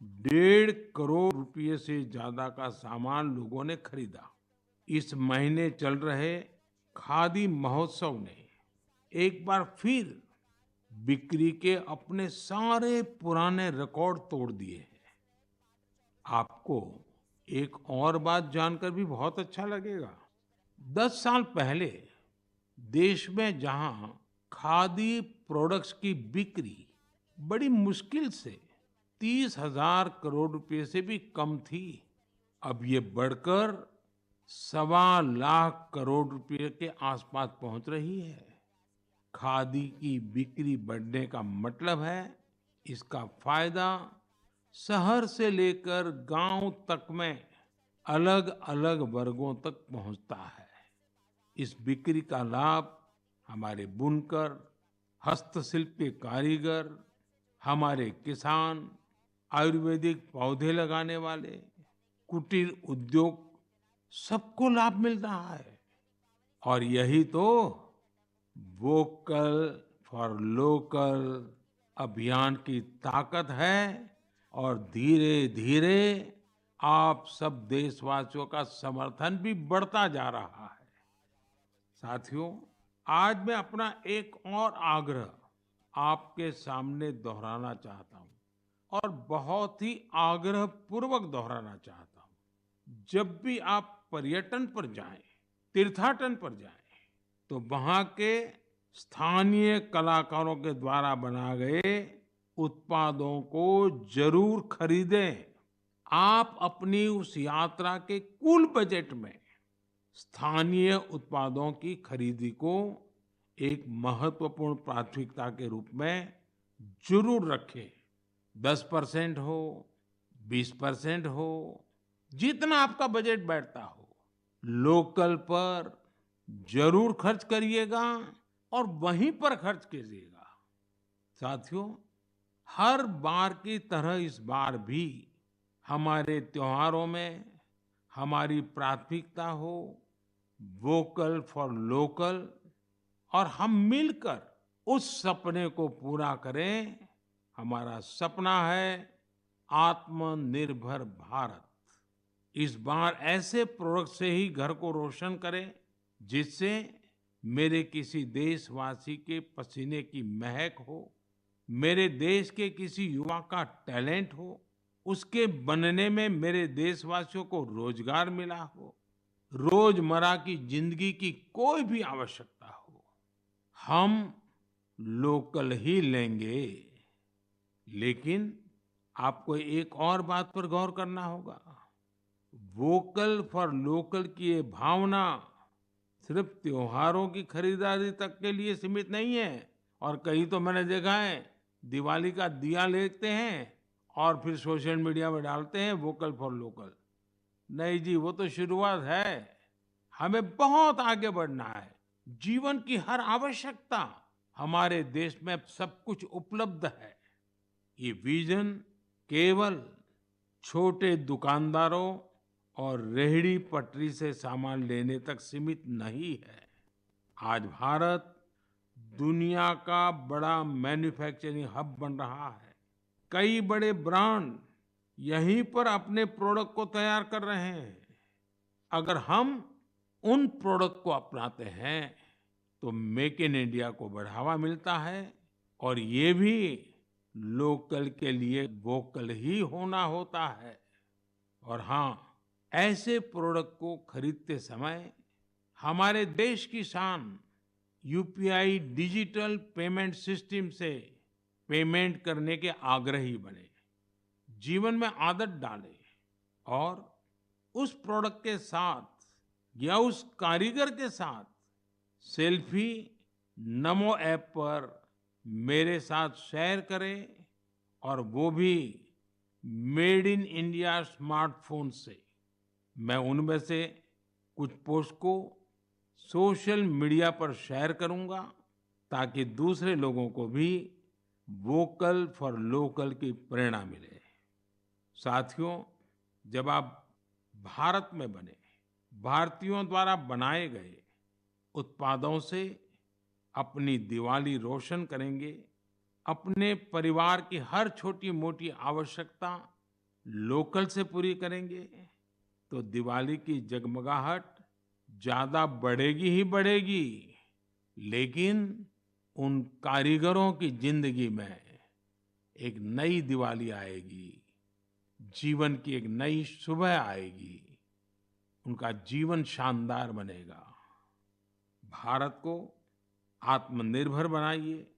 ₹1.5 करोड़ से ज्यादा का सामान लोगों ने खरीदा। इस महीने चल रहे खादी महोत्सव ने एक बार फिर बिक्री के अपने सारे पुराने रिकॉर्ड तोड़ दिए हैं। आपको एक और बात जानकर भी बहुत अच्छा लगेगा। 10 साल पहले देश में जहां खादी प्रोडक्ट्स की बिक्री बड़ी मुश्किल से 30,000 करोड़ रुपए से भी कम थी, अब ये बढ़कर 1.25 लाख करोड़ रुपए के आसपास पहुंच रही है। खादी की बिक्री बढ़ने का मतलब है इसका फायदा शहर से लेकर गांव तक में अलग-अलग वर्गों तक पहुंचता है। इस बिक्री का लाभ हमारे बुनकर, हस्तशिल्प के कारीगर, हमारे किसान, आयुर्वेदिक पौधे लगाने वाले, कुटीर उद्योग सबको लाभ मिल रहा है। और यही तो वोकल फॉर लोकल अभियान की ताकत है और धीरे धीरे आप सब देशवासियों का समर्थन भी बढ़ता जा रहा है। साथियों, आज मैं अपना एक और आग्रह आपके सामने दोहराना चाहता हूं और बहुत ही आग्रह पूर्वक दोहराना चाहता हूं। जब भी आप पर्यटन पर जाएं, तीर्थाटन पर जाएं, तो वहां के स्थानीय कलाकारों के द्वारा बनाए गए उत्पादों को जरूर खरीदें। आप अपनी उस यात्रा के कुल बजट में स्थानीय उत्पादों की खरीदी को एक महत्वपूर्ण प्राथमिकता के रूप में जरूर रखें। 10% हो, 20% हो, जितना आपका बजट बैठता हो, लोकल पर जरूर खर्च करिएगा और वहीं पर खर्च कीजिएगा। साथियों, हर बार की तरह इस बार भी हमारे त्योहारों में हमारी प्राथमिकता हो वोकल फॉर लोकल और हम मिलकर उस सपने को पूरा करें। हमारा सपना है आत्मनिर्भर भारत। इस बार ऐसे प्रोडक्ट से ही घर को रोशन करें जिससे मेरे किसी देशवासी के पसीने की महक हो, मेरे देश के किसी युवा का टैलेंट हो, उसके बनने में मेरे देशवासियों को रोजगार मिला हो, रोजमर्रा की जिंदगी की कोई भी आवश्यकता हो, हम लोकल ही लेंगे। लेकिन आपको एक और बात पर गौर करना होगा। वोकल फॉर लोकल की ये भावना सिर्फ त्योहारों की खरीदारी तक के लिए सीमित नहीं है। और कहीं तो मैंने देखा है दिवाली का दिया लेते हैं और फिर सोशल मीडिया में डालते हैं वोकल फॉर लोकल। नहीं जी, वो तो शुरुआत है। हमें बहुत आगे बढ़ना है। जीवन की हर आवश्यकता हमारे देश में सब कुछ उपलब्ध है। ये विजन केवल छोटे दुकानदारों और रेहड़ी पटरी से सामान लेने तक सीमित नहीं है। आज भारत दुनिया का बड़ा मैन्युफैक्चरिंग हब बन रहा है। कई बड़े ब्रांड यहीं पर अपने प्रोडक्ट को तैयार कर रहे हैं। अगर हम उन प्रोडक्ट को अपनाते हैं तो मेक इन इंडिया को बढ़ावा मिलता है और ये भी लोकल के लिए वोकल ही होना होता है। और हाँ, ऐसे प्रोडक्ट को खरीदते समय हमारे देश की शान यूपीआई डिजिटल पेमेंट सिस्टम से पेमेंट करने के आग्रही बने, जीवन में आदत डालें और उस प्रोडक्ट के साथ या उस कारीगर के साथ सेल्फी नमो ऐप पर मेरे साथ शेयर करें और वो भी मेड इन इंडिया स्मार्टफोन से। मैं उनमें से कुछ पोस्ट को सोशल मीडिया पर शेयर करूंगा ताकि दूसरे लोगों को भी वोकल फॉर लोकल की प्रेरणा मिले। साथियों, जब आप भारत में बने भारतीयों द्वारा बनाए गए उत्पादों से अपनी दिवाली रोशन करेंगे, अपने परिवार की हर छोटी मोटी आवश्यकता लोकल से पूरी करेंगे तो दिवाली की जगमगाहट ज्यादा बढ़ेगी ही बढ़ेगी, लेकिन उन कारीगरों की जिंदगी में एक नई दिवाली आएगी, जीवन की एक नई सुबह आएगी, उनका जीवन शानदार बनेगा। भारत को आत्मनिर्भर बनाइए,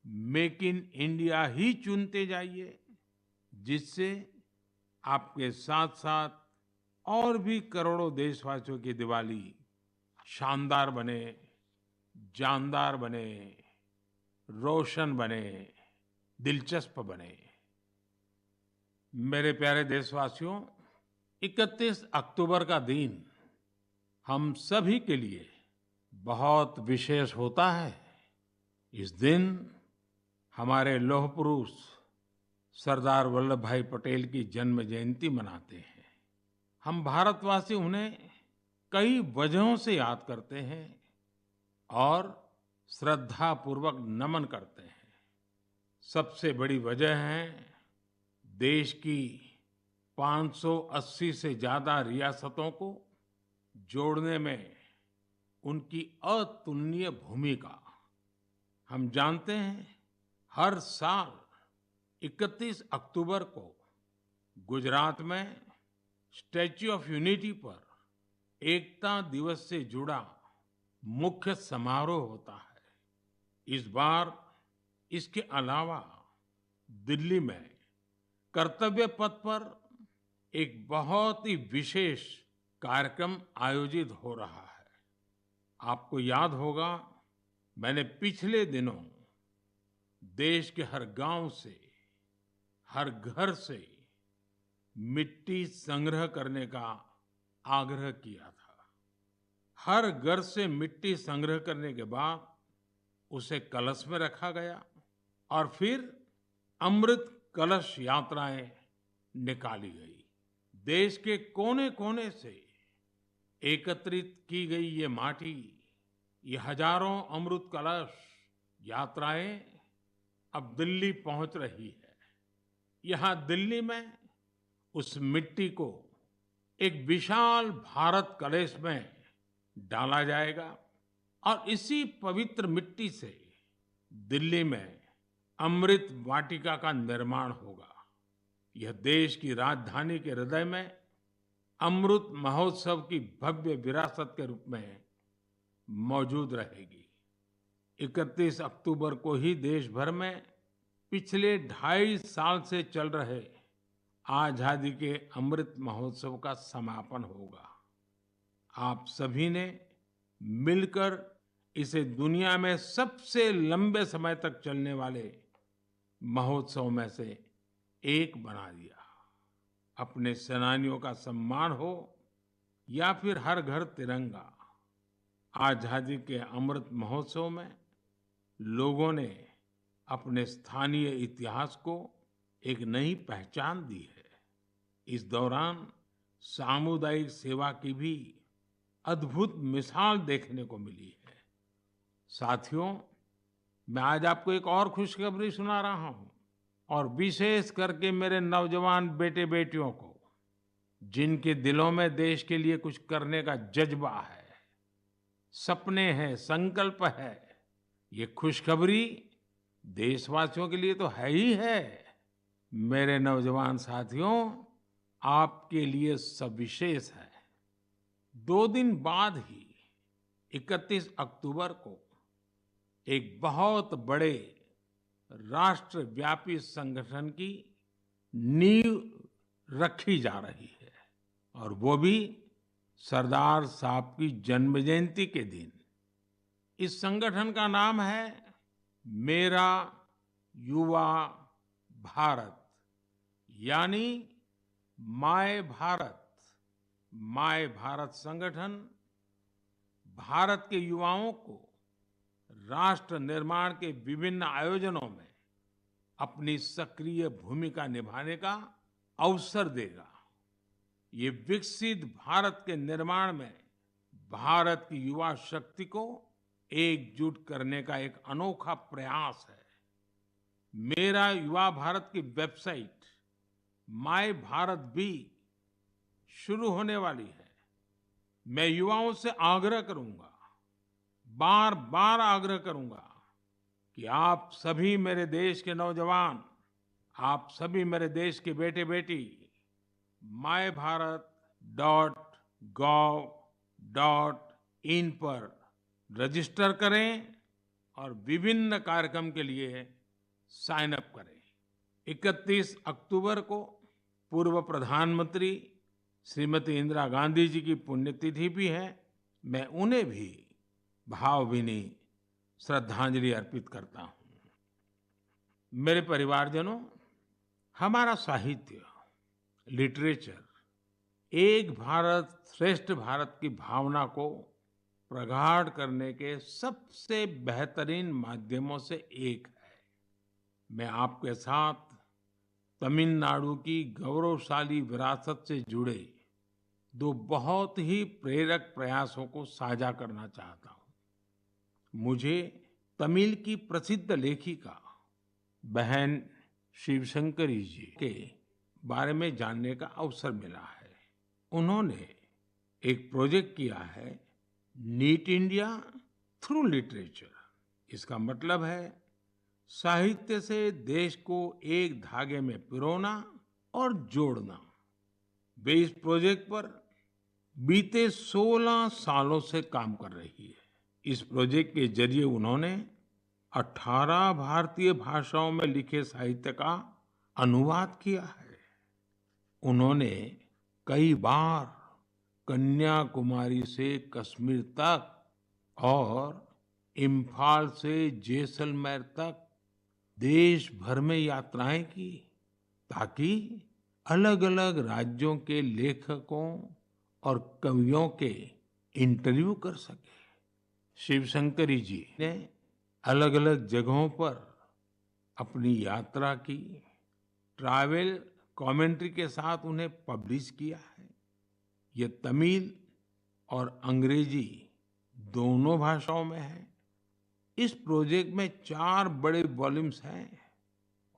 मेक इन इंडिया ही चुनते जाइए, जिससे आपके साथ साथ और भी करोड़ों देशवासियों की दिवाली शानदार बने, जानदार बने, रोशन बने, दिलचस्प बने। मेरे प्यारे देशवासियों, 31 अक्टूबर का दिन हम सभी के लिए बहुत विशेष होता है। इस दिन हमारे लौह पुरुष सरदार वल्लभ भाई पटेल की जन्म जयंती मनाते हैं। हम भारतवासी उन्हें कई वजहों से याद करते हैं और श्रद्धा पूर्वक नमन करते हैं। सबसे बड़ी वजह है देश की 580 से ज्यादा रियासतों को जोड़ने में उनकी अतुलनीय भूमिका। हम जानते हैं हर साल 31 अक्टूबर को गुजरात में स्टैच्यू ऑफ यूनिटी पर एकता दिवस से जुड़ा मुख्य समारोह होता है। इस बार इसके अलावा दिल्ली में कर्तव्य पथ पर एक बहुत ही विशेष कार्यक्रम आयोजित हो रहा है। आपको याद होगा, मैंने पिछले दिनों देश के हर गांव से, हर घर से मिट्टी संग्रह करने का आग्रह किया था। हर घर से मिट्टी संग्रह करने के बाद उसे कलश में रखा गया और फिर अमृत कलश यात्राएं निकाली गई। देश के कोने-कोने से एकत्रित की गई ये माटी, ये हजारों अमृत कलश यात्राएं अब दिल्ली पहुंच रही है। यहाँ दिल्ली में उस मिट्टी को एक विशाल भारत कलश में डाला जाएगा और इसी पवित्र मिट्टी से दिल्ली में अमृत वाटिका का निर्माण होगा। यह देश की राजधानी के हृदय में अमृत महोत्सव की भव्य विरासत के रूप में मौजूद रहेगी। 31 अक्टूबर को ही देश भर में पिछले 2.5 साल से चल रहे आजादी के अमृत महोत्सव का समापन होगा। आप सभी ने मिलकर इसे दुनिया में सबसे लंबे समय तक चलने वाले महोत्सव में से एक बना दिया। अपने सेनानियों का सम्मान हो या फिर हर घर तिरंगा, आजादी के अमृत महोत्सव में लोगों ने अपने स्थानीय इतिहास को एक नई पहचान दी है। इस दौरान सामुदायिक सेवा की भी अद्भुत मिसाल देखने को मिली है। साथियों, मैं आज आपको एक और खुशखबरी सुना रहा हूं और विशेष करके मेरे नौजवान बेटे बेटियों को, जिनके दिलों में देश के लिए कुछ करने का जज्बा है, सपने हैं, संकल्प है। ये खुशखबरी देशवासियों के लिए तो है ही है। मेरे नौजवान साथियों, आपके लिए सविशेष है। 2 दिन बाद ही 31 अक्टूबर को एक बहुत बड़े राष्ट्रव्यापी संगठन की नींव रखी जा रही है और वो भी सरदार साहब की जन्म जयंती के दिन। इस संगठन का नाम है मेरा युवा भारत, यानी माय भारत। माय भारत संगठन भारत के युवाओं को राष्ट्र निर्माण के विभिन्न आयोजनों में अपनी सक्रिय भूमिका निभाने का अवसर देगा। ये विकसित भारत के निर्माण में भारत की युवा शक्ति को एकजुट करने का एक अनोखा प्रयास है। मेरा युवा भारत की वेबसाइट माय भारत भी शुरू होने वाली है। मैं युवाओं से आग्रह करूंगा, बार बार आग्रह करूंगा कि आप सभी मेरे देश के नौजवान, आप सभी मेरे देश के बेटे बेटी MyBharat.gov.in पर रजिस्टर करें और विभिन्न कार्यक्रम के लिए साइन अप करें। 31 अक्टूबर को पूर्व प्रधानमंत्री श्रीमती इंदिरा गांधी जी की पुण्यतिथि भी है। मैं उन्हें भी भावभीनी श्रद्धांजलि अर्पित करता हूं। मेरे परिवारजनों, हमारा साहित्य, लिटरेचर एक भारत श्रेष्ठ भारत की भावना को प्रगाढ़ करने के सबसे बेहतरीन माध्यमों से एक है। मैं आपके साथ तमिलनाडु की गौरवशाली विरासत से जुड़े दो बहुत ही प्रेरक प्रयासों को साझा करना चाहता हूं। मुझे तमिल की प्रसिद्ध लेखिका बहन शिवशंकरी जी के बारे में जानने का अवसर मिला है। उन्होंने एक प्रोजेक्ट किया है, नीट इंडिया थ्रू लिटरेचर। इसका मतलब है साहित्य से देश को एक धागे में पिरोना और जोड़ना। वे इस प्रोजेक्ट पर बीते 16 सालों से काम कर रही है। इस प्रोजेक्ट के जरिए उन्होंने 18 भारतीय भाषाओं में लिखे साहित्य का अनुवाद किया है। उन्होंने कई बार कन्याकुमारी से कश्मीर तक और इम्फाल से जैसलमेर तक देश भर में यात्राएं की, ताकि अलग-अलग राज्यों के लेखकों और कवियों के इंटरव्यू कर सके। शिवशंकरी जी ने अलग-अलग जगहों पर अपनी यात्रा की, ट्रैवल कमेंट्री के साथ उन्हें पब्लिश किया है। ये तमिल और अंग्रेजी दोनों भाषाओं में है। इस प्रोजेक्ट में 4 बड़े वॉल्यूम्स हैं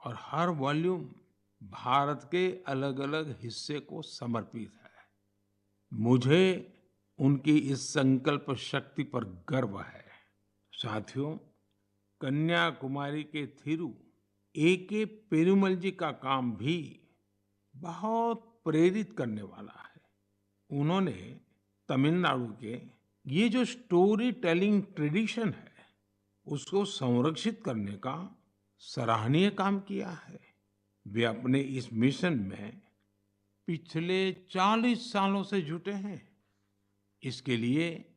और हर वॉल्यूम भारत के अलग-अलग हिस्से को समर्पित है। मुझे उनकी इस संकल्प शक्ति पर गर्व है। साथियों, कन्याकुमारी के थिरु A.K. पेरुमल जी का काम भी बहुत प्रेरित करने वाला है। उन्होंने तमिलनाडु के ये जो स्टोरी टेलिंग ट्रेडिशन है, उसको संरक्षित करने का सराहनीय काम किया है। वे अपने इस मिशन में पिछले 40 सालों से जुटे हैं। इसके लिए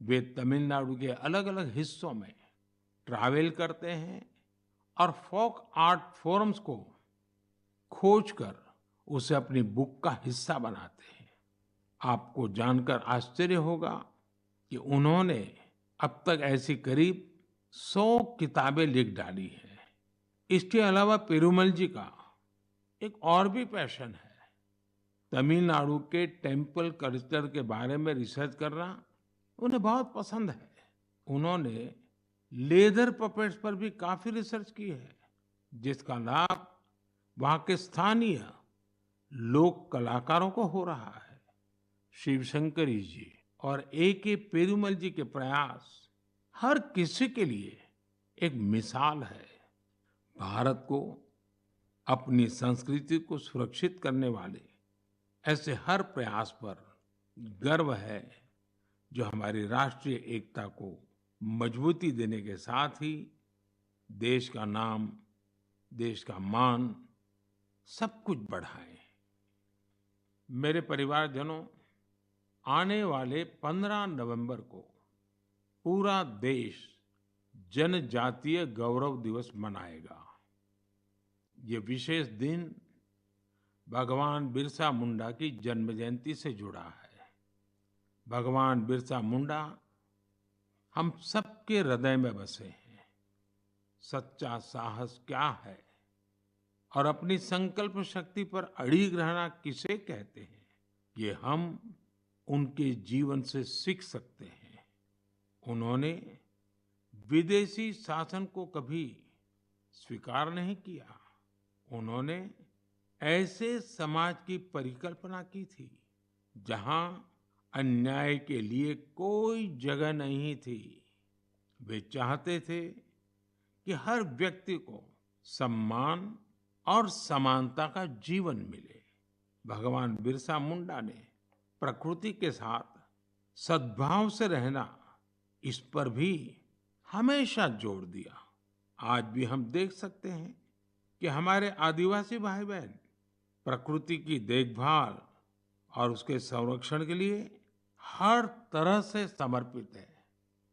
वे तमिलनाडु के अलग-अलग हिस्सों में ट्रैवल करते हैं और फोक आर्ट फोरम्स को खोजकर उसे अपनी बुक का हिस्सा बनाते हैं। आपको जानकर आश्चर्य होगा कि उन्होंने अब तक ऐसी करीब 100 किताबें लिख डाली हैं। इसके अलावा पेरुमल जी का एक और भी पैशन है। तमिलनाडु के टेम्पल कल्चर के बारे में रिसर्च करना उन्हें बहुत पसंद है। उन्होंने लेदर पपेट्स पर भी काफी रिसर्च की है, जिसका लाभ वहाँ के स्थानीय लोक कलाकारों को हो रहा है। शिवशंकरी जी और A.K. पेरुमल जी के प्रयास हर किसी के लिए एक मिसाल है। भारत को अपनी संस्कृति को सुरक्षित करने वाले ऐसे हर प्रयास पर गर्व है, जो हमारी राष्ट्रीय एकता को मजबूती देने के साथ ही देश का नाम, देश का मान सब कुछ बढ़ाए। मेरे परिवारजनों, आने वाले 15 नवंबर को पूरा देश जनजातीय गौरव दिवस मनाएगा। ये विशेष दिन भगवान बिरसा मुंडा की जन्म जयंती से जुड़ा है। भगवान बिरसा मुंडा हम सबके हृदय में बसे हैं। सच्चा साहस क्या है और अपनी संकल्प शक्ति पर अड़िग रहना किसे कहते हैं, ये हम उनके जीवन से सीख सकते हैं। उन्होंने विदेशी शासन को कभी स्वीकार नहीं किया। उन्होंने ऐसे समाज की परिकल्पना की थी जहां अन्याय के लिए कोई जगह नहीं थी। वे चाहते थे कि हर व्यक्ति को सम्मान और समानता का जीवन मिले। भगवान बिरसा मुंडा ने प्रकृति के साथ सद्भाव से रहना, इस पर भी हमेशा जोर दिया। आज भी हम देख सकते हैं कि हमारे आदिवासी भाई बहन प्रकृति की देखभाल और उसके संरक्षण के लिए हर तरह से समर्पित है।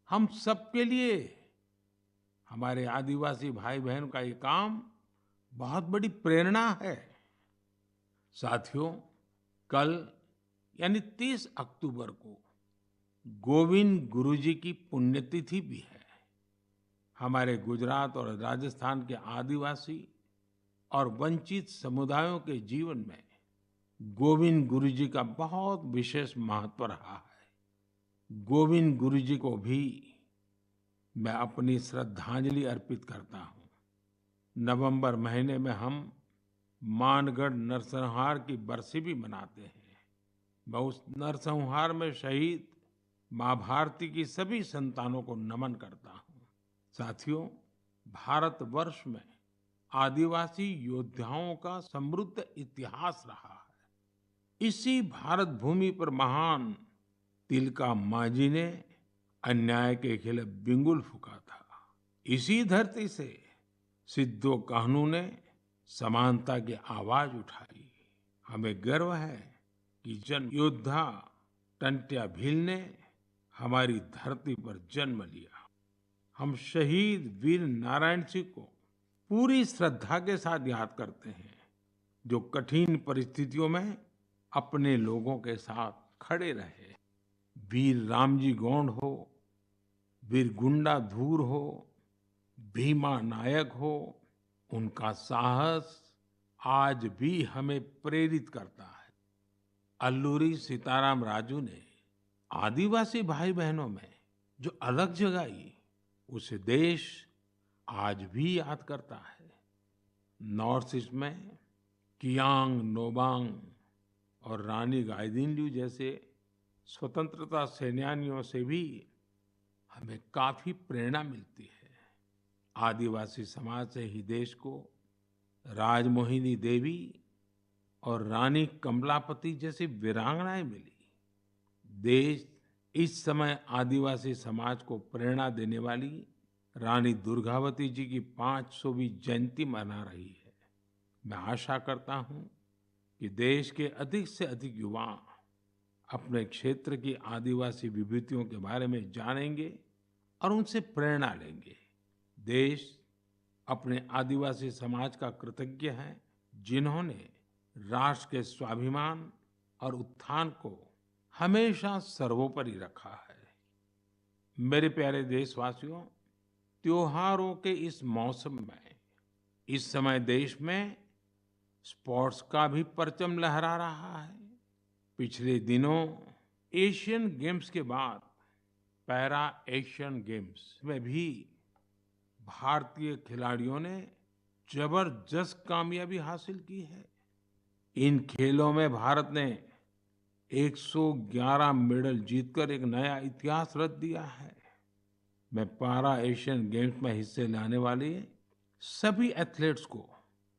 हम सबके लिए हमारे आदिवासी भाई बहन का ये काम बहुत बड़ी प्रेरणा है। साथियों, कल यानी 30 अक्टूबर को गोविंद गुरु जी की पुण्यतिथि भी है। हमारे गुजरात और राजस्थान के आदिवासी और वंचित समुदायों के जीवन में गोविंद गुरु जी का बहुत विशेष महत्व रहा है। गोविंद गुरु जी को भी मैं अपनी श्रद्धांजलि अर्पित करता हूँ। नवंबर महीने में हम मानगढ़ नरसंहार की बरसी भी मनाते हैं। मैं उस नरसंहार में शहीद माँ भारती की सभी संतानों को नमन करता हूँ। साथियों, भारतवर्ष में आदिवासी योद्धाओं का समृद्ध इतिहास रहा है। इसी भारत भूमि पर महान तिलका मांझी ने अन्याय के खिलाफ बिगुल फूंका था। इसी धरती से सिद्धो कान्हू ने समानता की आवाज उठाई। हमें गर्व है कि जन योद्धा टंट्या भील ने हमारी धरती पर जन्म लिया। हम शहीद वीर नारायण सिंह को पूरी श्रद्धा के साथ याद करते हैं, जो कठिन परिस्थितियों में अपने लोगों के साथ खड़े रहे। वीर रामजी गोंड हो, वीर गुंडा धूर हो, भीमा नायक हो, उनका साहस आज भी हमें प्रेरित करता है। अल्लूरी सीताराम राजू ने आदिवासी भाई बहनों में जो अलग जगाई, उसे देश आज भी याद करता है। नॉर्थ ईस्ट में कियांग नोबांग और रानी गाइदिन्ल्यू जैसे स्वतंत्रता सेनानियों से भी हमें काफी प्रेरणा मिलती है। आदिवासी समाज से ही देश को राजमोहिनी देवी और रानी कमलापति जैसी वीरांगनाएं मिली। देश इस समय आदिवासी समाज को प्रेरणा देने वाली रानी दुर्गावती जी की 500वीं जयंती मना रही है। मैं आशा करता हूं कि देश के अधिक से अधिक युवा अपने क्षेत्र की आदिवासी विभूतियों के बारे में जानेंगे और उनसे प्रेरणा लेंगे। देश अपने आदिवासी समाज का कृतज्ञ है, जिन्होंने राष्ट्र के स्वाभिमान और उत्थान को हमेशा सर्वोपरि रखा है। मेरे प्यारे देशवासियों, त्योहारों के इस मौसम में इस समय देश में स्पोर्ट्स का भी परचम लहरा रहा है। पिछले दिनों एशियन गेम्स के बाद पैरा एशियन गेम्स में भी भारतीय खिलाड़ियों ने जबरदस्त कामयाबी हासिल की है। इन खेलों में भारत ने 111 मेडल जीतकर एक नया इतिहास रच दिया है। मैं पैरा एशियन गेम्स में हिस्से लेने वाले सभी एथलीट्स को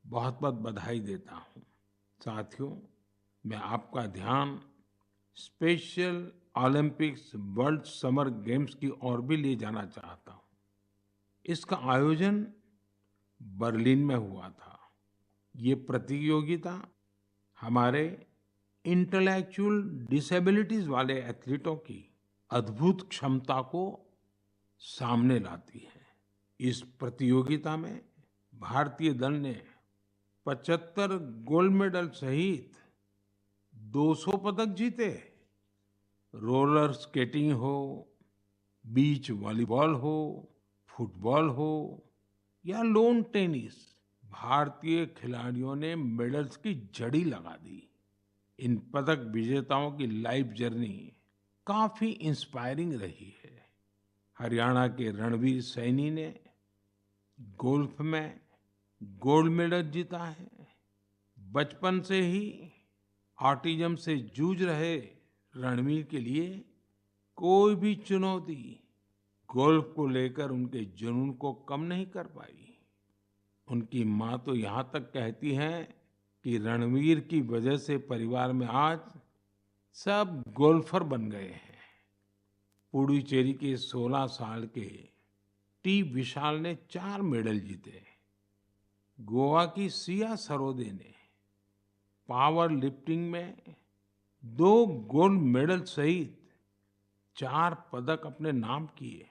बहुत बहुत बधाई देता हूँ। साथियों, मैं आपका ध्यान special Olympics world summer games की ओर भी ले जाना चाहता हूँ। इसका आयोजन बर्लिन में हुआ था। ये प्रतियोगिता हमारे इंटेलेक्चुअल डिसेबिलिटीज वाले एथलीटों की अद्भुत क्षमता को सामने लाती है। इस प्रतियोगिता में भारतीय दल ने 75 गोल्ड मेडल सहित 200 पदक जीते। रोलर स्केटिंग हो, बीच वॉलीबॉल हो, फुटबॉल हो या लॉन टेनिस, भारतीय खिलाड़ियों ने मेडल्स की झड़ी लगा दी। इन पदक विजेताओं की लाइफ जर्नी काफी इंस्पायरिंग रही है। हरियाणा के रणवीर सैनी ने गोल्फ में गोल्ड मेडल जीता है। बचपन से ही ऑटिज्म से जूझ रहे रणवीर के लिए कोई भी चुनौती गोल्फ को लेकर उनके जुनून को कम नहीं कर पाई। उनकी माँ तो यहाँ तक कहती हैं कि रणवीर की वजह से परिवार में आज सब गोल्फर बन गए हैं। पुडुचेरी के 16 साल के टी विशाल ने 4 मेडल जीते। गोवा की सिया सरोदे ने पावर लिफ्टिंग में 2 गोल्ड मेडल सहित 4 पदक अपने नाम किए।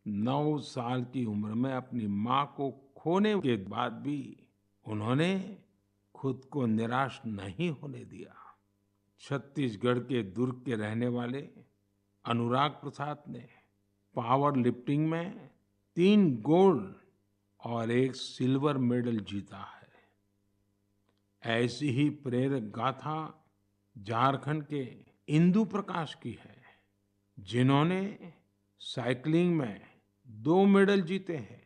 9 साल की उम्र में अपनी मां को खोने के बाद भी उन्होंने खुद को निराश नहीं होने दिया। छत्तीसगढ़ के दुर्ग के रहने वाले अनुराग प्रसाद ने पावर लिफ्टिंग में 3 गोल्ड और 1 सिल्वर मेडल जीता है। ऐसी ही प्रेरक गाथा झारखंड के इंदु प्रकाश की है, जिन्होंने साइकिलिंग में 2 मेडल जीते हैं।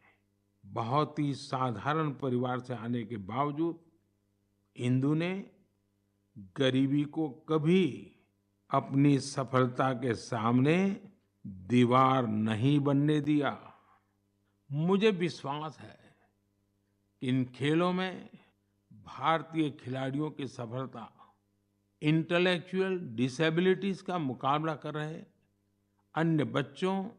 बहुत ही साधारण परिवार से आने के बावजूद इंदु ने गरीबी को कभी अपनी सफलता के सामने दीवार नहीं बनने दिया। मुझे विश्वास है कि इन खेलों में भारतीय खिलाड़ियों की सफलता इंटेलेक्चुअल डिसेबिलिटीज का मुकाबला कर रहे अन्य बच्चों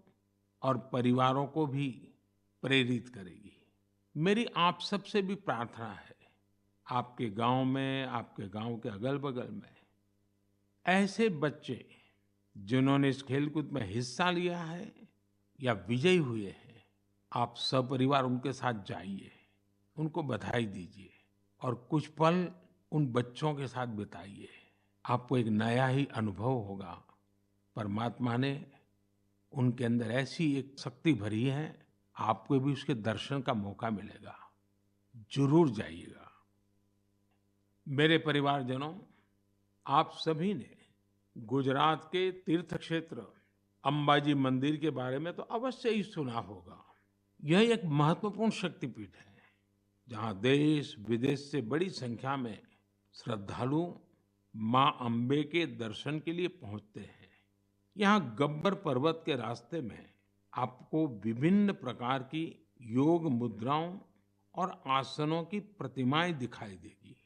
और परिवारों को भी प्रेरित करेगी। मेरी आप सबसे भी प्रार्थना है, आपके गांव में, आपके गांव के अगल-बगल में ऐसे बच्चे जिन्होंने इस खेलकूद में हिस्सा लिया है या विजयी हुए हैं, आप सपरिवार उनके साथ जाइए, उनको बधाई दीजिए और कुछ पल उन बच्चों के साथ बिताइए। आपको एक नया ही अनुभव होगा। परमात्मा ने उनके अंदर ऐसी एक शक्ति भरी है, आपको भी उसके दर्शन का मौका मिलेगा। जरूर जाइएगा। मेरे परिवारजनों, आप सभी ने गुजरात के तीर्थ क्षेत्र अंबाजी मंदिर के बारे में तो अवश्य ही सुना होगा। यह एक महत्वपूर्ण शक्तिपीठ है, जहां देश विदेश से बड़ी संख्या में श्रद्धालु मां अंबे के दर्शन के लिए पहुंचते हैं। यहाँ गब्बर पर्वत के रास्ते में आपको विभिन्न प्रकार की योग मुद्राओं और आसनों की प्रतिमाएं दिखाई देगी।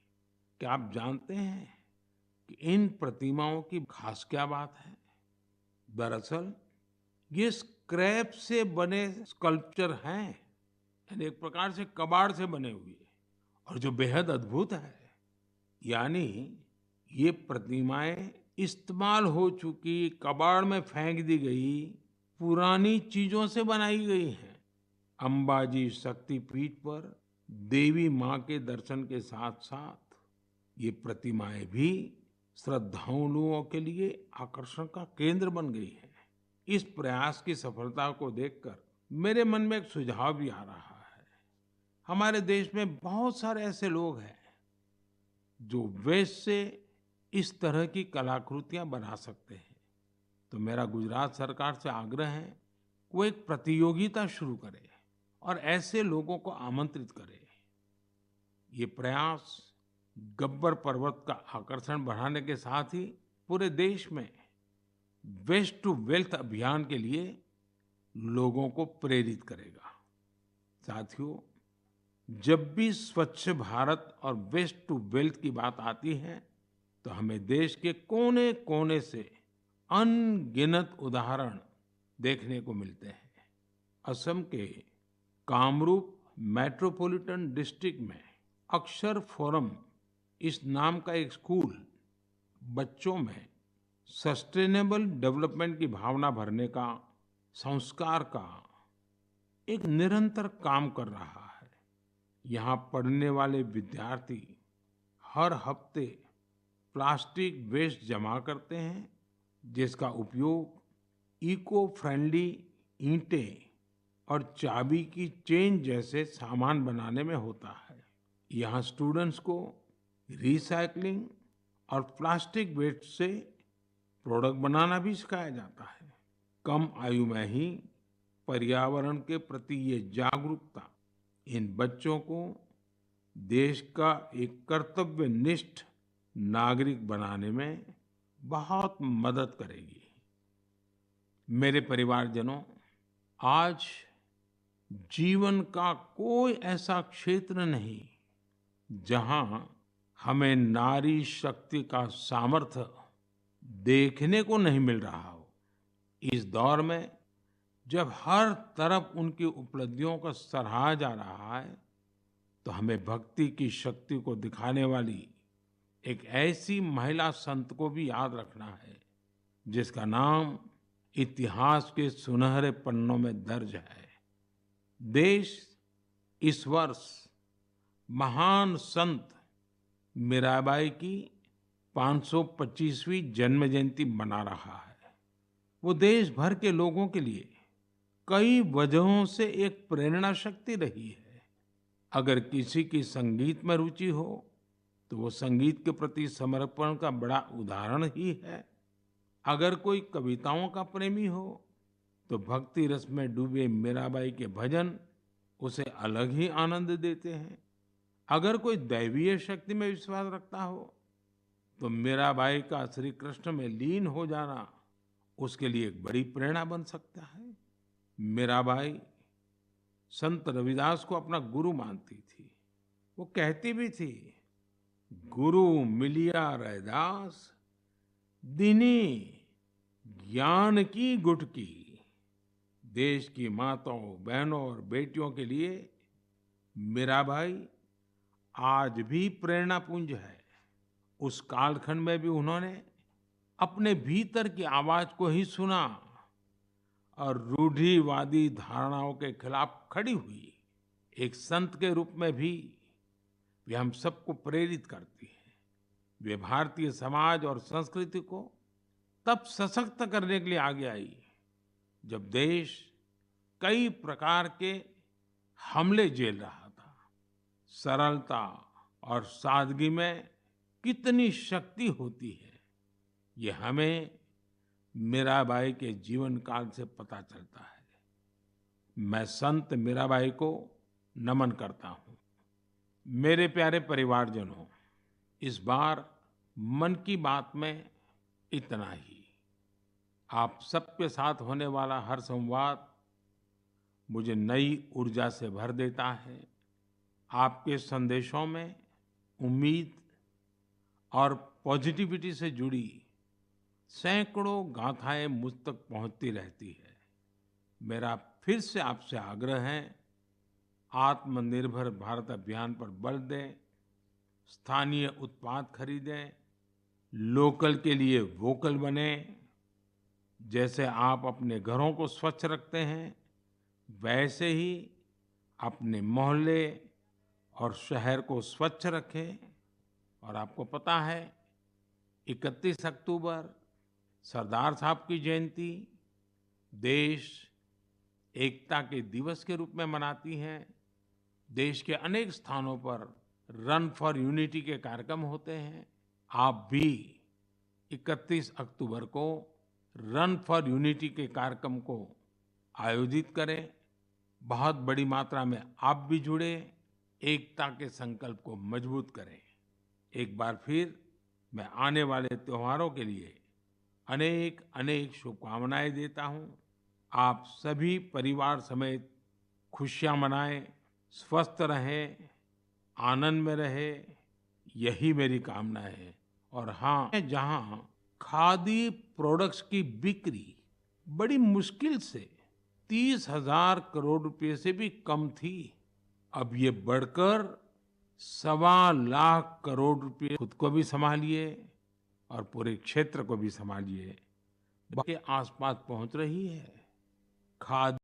क्या आप जानते हैं कि इन प्रतिमाओं की खास क्या बात है? दरअसल ये स्क्रैप से बने स्कल्पचर हैं, यानी एक प्रकार से कबाड़ से बने हुए, और जो बेहद अद्भुत है। यानी ये प्रतिमाएं इस्तेमाल हो चुकी, कबाड़ में फेंक दी गई पुरानी चीजों से बनाई गई हैं। अंबाजी शक्तिपीठ पर देवी मां के दर्शन के साथ साथ ये प्रतिमाएं भी श्रद्धालुओं के लिए आकर्षण का केंद्र बन गई है। इस प्रयास की सफलता को देखकर मेरे मन में एक सुझाव भी आ रहा है। हमारे देश में बहुत सारे ऐसे लोग हैं जो वेस्ट से इस तरह की कलाकृतियां बना सकते हैं। तो मेरा गुजरात सरकार से आग्रह है कि वो एक प्रतियोगिता शुरू करे और ऐसे लोगों को आमंत्रित करे। ये प्रयास गब्बर पर्वत का आकर्षण बढ़ाने के साथ ही पूरे देश में वेस्ट टू वेल्थ अभियान के लिए लोगों को प्रेरित करेगा। साथियों, जब भी स्वच्छ भारत और वेस्ट टू वेल्थ की बात आती है तो हमें देश के कोने-कोने से अनगिनत उदाहरण देखने को मिलते हैं। असम के कामरूप मेट्रोपॉलिटन डिस्ट्रिक्ट में अक्षर फोरम इस नाम का एक स्कूल बच्चों में सस्टेनेबल डेवलपमेंट की भावना भरने का, संस्कार का एक निरंतर काम कर रहा है। यहाँ पढ़ने वाले विद्यार्थी हर हफ्ते प्लास्टिक वेस्ट जमा करते हैं, जिसका उपयोग इको फ्रेंडली ईंटें और चाबी की चेन जैसे सामान बनाने में होता है। यहाँ स्टूडेंट्स को रिसाइकलिंग और प्लास्टिक वेस्ट से प्रोडक्ट बनाना भी सिखाया जाता है। कम आयु में ही पर्यावरण के प्रति ये जागरूकता इन बच्चों को देश का एक कर्तव्यनिष्ठ नागरिक बनाने में बहुत मदद करेगी। मेरे परिवारजनों, आज जीवन का कोई ऐसा क्षेत्र नहीं जहां हमें नारी शक्ति का सामर्थ्य देखने को नहीं मिल रहा हो। इस दौर में जब हर तरफ उनकी उपलब्धियों को सराहा जा रहा है, तो हमें भक्ति की शक्ति को दिखाने वाली एक ऐसी महिला संत को भी याद रखना है, जिसका नाम इतिहास के सुनहरे पन्नों में दर्ज है। देश इस वर्ष महान संत मीराबाई की 525वीं जन्म जयंती मना रहा है। वो देश भर के लोगों के लिए कई वजहों से एक प्रेरणा शक्ति रही है। अगर किसी की संगीत में रुचि हो, तो वो संगीत के प्रति समर्पण का बड़ा उदाहरण ही है। अगर कोई कविताओं का प्रेमी हो, तो भक्ति रस में डूबे मीराबाई के भजन उसे अलग ही आनंद देते हैं। अगर कोई दैवीय शक्ति में विश्वास रखता हो, तो मीराबाई का श्री कृष्ण में लीन हो जाना उसके लिए एक बड़ी प्रेरणा बन सकता है। मीराबाई संत रविदास को अपना गुरु मानती थी। वो कहती भी थी, गुरु मिलिया रैदास, दीनी ज्ञान की गुटकी। देश की माताओं, बहनों और बेटियों के लिए मीराबाई आज भी प्रेरणा पुंज है। उस कालखंड में भी उन्होंने अपने भीतर की आवाज को ही सुना और रूढ़िवादी धारणाओं के खिलाफ खड़ी हुई। एक संत के रूप में भी वे हम सबको प्रेरित करती हैं। वे भारतीय समाज और संस्कृति को तब सशक्त करने के लिए आगे आई, जब देश कई प्रकार के हमले झेल रहा था। सरलता और सादगी में कितनी शक्ति होती है, ये हमें मीराबाई के जीवन काल से पता चलता है। मैं संत मीराबाई को नमन करता हूँ। मेरे प्यारे परिवारजनों, इस बार मन की बात में इतना ही। आप सबके साथ होने वाला हर संवाद मुझे नई ऊर्जा से भर देता है। आपके संदेशों में उम्मीद और पॉजिटिविटी से जुड़ी सैकड़ों गाथाएं मुझ तक पहुंचती रहती है। मेरा फिर से आपसे आग्रह है, आत्मनिर्भर भारत अभियान पर बल दें, स्थानीय उत्पाद खरीदें, लोकल के लिए वोकल बने। जैसे आप अपने घरों को स्वच्छ रखते हैं, वैसे ही अपने मोहल्ले और शहर को स्वच्छ रखें। और आपको पता है, 31 अक्टूबर सरदार साहब की जयंती देश एकता के दिवस के रूप में मनाती है। देश के अनेक स्थानों पर रन फॉर यूनिटी के कार्यक्रम होते हैं। आप भी 31 अक्टूबर को रन फॉर यूनिटी के कार्यक्रम को आयोजित करें। बहुत बड़ी मात्रा में आप भी जुड़े, एकता के संकल्प को मजबूत करें। एक बार फिर मैं आने वाले त्योहारों के लिए अनेक अनेक शुभकामनाएं देता हूं। आप सभी परिवार समेत खुशियां मनाएं, स्वस्थ रहें, आनंद में रहें, यही मेरी कामना है। और हाँ, जहां खादी प्रोडक्ट्स की बिक्री बड़ी मुश्किल से 30,000 करोड़ रुपए से भी कम थी, अब ये बढ़कर 1.25 करोड़ रुपए खुद को भी संभालिए और पूरे क्षेत्र को भी संभालिए के आसपास पहुंच रही है। खादी